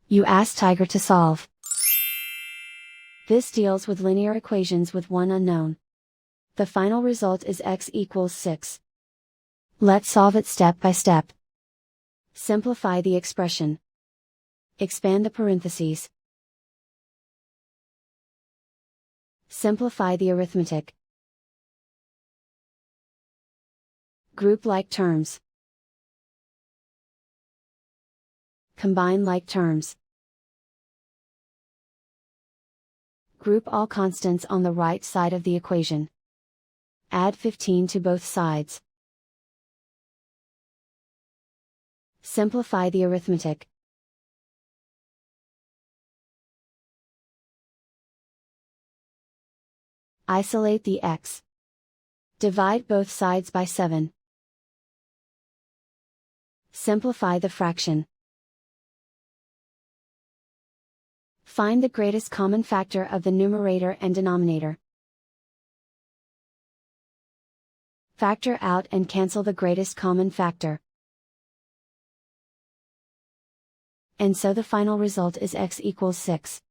You ask Tiger to solve. This deals with linear equations with one unknown. The final result is x equals 6. Let's solve it step by step. Simplify the expression. Expand the parentheses. Simplify the arithmetic. Group like terms. Combine like terms. Group all constants on the right side of the equation. Add 15 to both sides. Simplify the arithmetic. Isolate the x. Divide both sides by 7. Simplify the fraction. Find the greatest common factor of the numerator and denominator. Factor out and cancel the greatest common factor. And so the final result is x equals 6.